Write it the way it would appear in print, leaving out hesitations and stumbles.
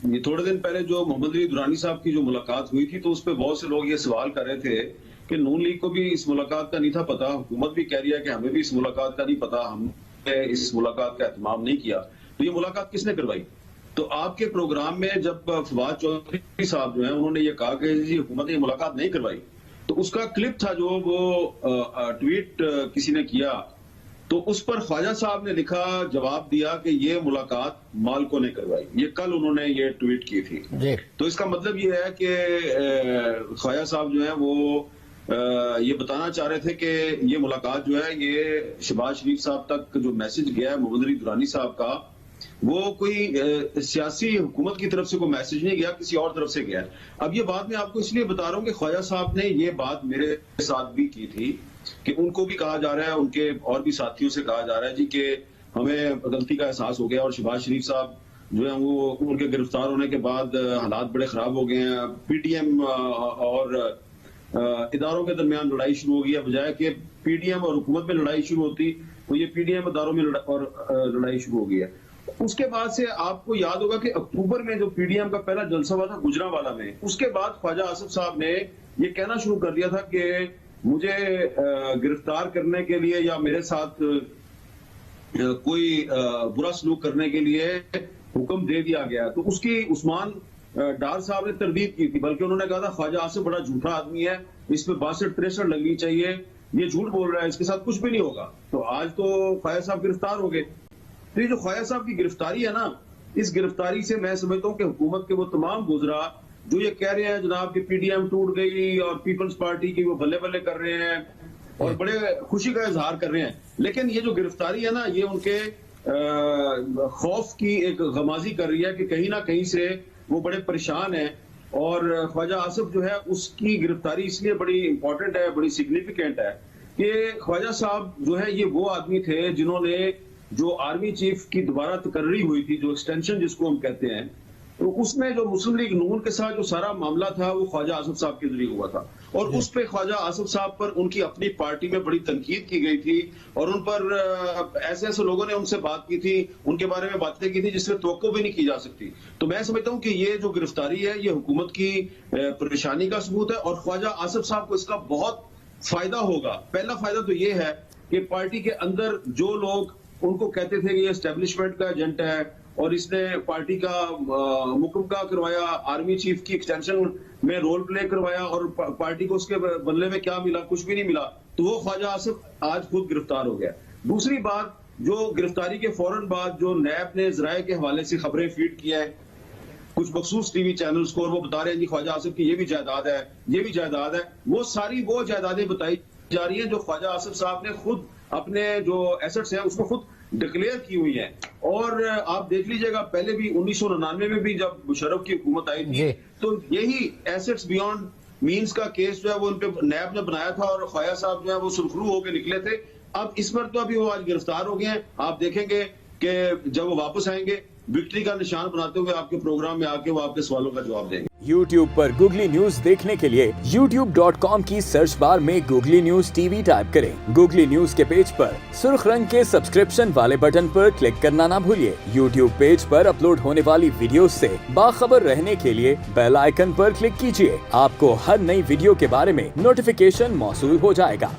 یہ تھوڑے دن پہلے جو محمد علی درانی صاحب کی جو ملاقات ہوئی تھی تو اس پہ بہت سے لوگ یہ سوال کر رہے تھے کہ نون لیگ کو بھی اس ملاقات کا نہیں تھا پتا، حکومت بھی کہہ رہی ہے کہ ہمیں بھی اس ملاقات کا نہیں پتا، ہم نے اس ملاقات کا اہتمام نہیں کیا، تو یہ ملاقات کس نے کروائی؟ تو آپ کے پروگرام میں جب فواد چودھری صاحب جو ہیں انہوں نے یہ کہا کہ جی حکومت نے یہ ملاقات نہیں کروائی، تو اس کا کلپ تھا جو وہ ٹویٹ کسی نے کیا، تو اس پر خواجہ صاحب نے لکھا، جواب دیا کہ یہ ملاقات مالکوں نے کروائی، یہ کل انہوں نے یہ ٹویٹ کی تھی جی۔ تو اس کا مطلب یہ ہے کہ خواجہ صاحب جو ہیں وہ یہ بتانا چاہ رہے تھے کہ یہ ملاقات جو ہے یہ شہباز شریف صاحب تک جو میسج گیا ہے محمد علی درانی صاحب کا، وہ کوئی سیاسی حکومت کی طرف سے کوئی میسج نہیں گیا، کسی اور طرف سے گیا ہے۔ اب یہ بات میں آپ کو اس لیے بتا رہا ہوں کہ خواجہ صاحب نے یہ بات میرے ساتھ بھی کی تھی کہ ان کو بھی کہا جا رہا ہے، ان کے اور بھی ساتھیوں سے کہا جا رہا ہے جی کہ ہمیں غلطی کا احساس ہو گیا، اور شہباز شریف صاحب جو ہیں وہ ان کے گرفتار ہونے کے بعد حالات بڑے خراب ہو گئے ہیں، پی ٹی ایم اور اداروں کے درمیان لڑائی شروع ہو گئی ہے، بجائے کہ پی ڈی ایم اور حکومت میں لڑائی شروع ہوتی تو یہ پی ڈی ایم اداروں میں لڑائی شروع ہو گئی ہے۔ اس کے بعد سے آپ کو یاد ہوگا کہ اکتوبر میں جو پی ڈی ایم کا پہلا جلسہ ہوا تھا گجرانوالہ میں، اس کے بعد خواجہ آصف صاحب نے یہ کہنا شروع کر دیا تھا کہ مجھے گرفتار کرنے کے لیے یا میرے ساتھ کوئی برا سلوک کرنے کے لیے حکم دے دیا گیا، تو اس کی عثمان ڈار صاحب نے تردید کی تھی، بلکہ انہوں نے کہا تھا خواجہ آصف بڑا جھوٹا آدمی ہے، اس پہ 62-63 لگنی چاہیے، یہ جھوٹ بول رہا ہے، اس کے ساتھ کچھ بھی نہیں ہوگا۔ تو آج تو خواجہ صاحب گرفتار ہو گئے۔ تو یہ جو خواجہ صاحب کی گرفتاری ہے نا، اس گرفتاری سے میں سمجھتا ہوں کہ حکومت کے وہ تمام گزرا جو یہ کہہ رہے ہیں جناب کہ پی ڈی ایم ٹوٹ گئی اور پیپلز پارٹی کی وہ بلے بلے کر رہے ہیں اور بڑے خوشی کا اظہار کر رہے ہیں، لیکن یہ جو گرفتاری ہے نا یہ ان کے خوف کی ایک غمازی کر رہی ہے کہ کہیں نہ کہیں سے وہ بڑے پریشان ہیں، اور خواجہ آصف جو ہے اس کی گرفتاری اس لیے بڑی امپورٹنٹ ہے، بڑی سگنیفیکینٹ ہے کہ خواجہ صاحب جو ہے یہ وہ آدمی تھے جنہوں نے جو آرمی چیف کی دوبارہ تقرری ہوئی تھی، جو ایکسٹینشن جس کو ہم کہتے ہیں، تو اس میں جو مسلم لیگ نون کے ساتھ جو سارا معاملہ تھا وہ خواجہ آصف صاحب کے ذریعے ہوا تھا، اور اس پہ خواجہ آصف صاحب پر ان کی اپنی پارٹی میں بڑی تنقید کی گئی تھی، اور ان پر ایسے ایسے لوگوں نے ان سے بات کی تھی، ان کے بارے میں باتیں کی تھی جس سے توقع بھی نہیں کی جا سکتی۔ تو میں سمجھتا ہوں کہ یہ جو گرفتاری ہے یہ حکومت کی پریشانی کا ثبوت ہے، اور خواجہ آصف صاحب کو اس کا بہت فائدہ ہوگا۔ پہلا فائدہ تو یہ ہے کہ پارٹی کے اندر جو لوگ ان کو کہتے تھے کہ یہ اسٹیبلشمنٹ کا ایجنٹ ہے اور اس نے پارٹی کا مکمکہ کروایا، آرمی چیف کی ایکسٹینشن میں رول پلے کروایا، اور پارٹی کو اس کے بدلے میں کیا ملا؟ کچھ بھی نہیں ملا، تو وہ خواجہ آصف آج خود گرفتار ہو گیا۔ دوسری بات، جو گرفتاری کے فوراً بعد جو نیب نے ذرائع کے حوالے سے خبریں فیڈ کی ہیں کچھ مخصوص ٹی وی چینلز کو، اور وہ بتا رہے ہیں جی خواجہ آصف کی یہ بھی جائیداد ہے، یہ بھی جائیداد ہے، وہ ساری وہ جائیدادیں بتائی جا رہی ہیں جو خواجہ آصف صاحب نے خود اپنے جو ایسٹس ہیں اس کو خود ڈکلیئر کی ہوئی ہیں۔ اور آپ دیکھ لیجئے گا پہلے بھی 1999 میں بھی جب مشرف کی حکومت آئی تھی تو یہی ایسٹس بیونڈ مینز کا کیس جو ہے وہ ان پہ نیب نے بنایا تھا، اور خواجہ صاحب جو ہے وہ سرخرو ہو کے نکلے تھے۔ اب اس پر تو ابھی وہ آج گرفتار ہو گئے ہیں، آپ دیکھیں گے کہ جب وہ واپس آئیں گے وکٹری کا نشان بناتے ہوئے آپ کے پروگرام میں آ کے وہ آپ کے سوالوں کا جواب دیں گے۔ یوٹیوب پر گوگلی نیوز دیکھنے کے لیے youtube.com کی سرچ بار میں googly news T V type کریں۔ گوگلی نیوز کے پیج پر سرخ رنگ کے سبسکرپشن والے بٹن پر کلک کرنا نہ بھولیے۔ یوٹیوب پیج پر اپلوڈ ہونے والی ویڈیوز سے باخبر رہنے کے لیے بیل آئیکن پر کلک کیجیے۔ آپ کو ہر نئی ویڈیو کے بارے میں نوٹیفیکیشن موصول ہو جائے گا۔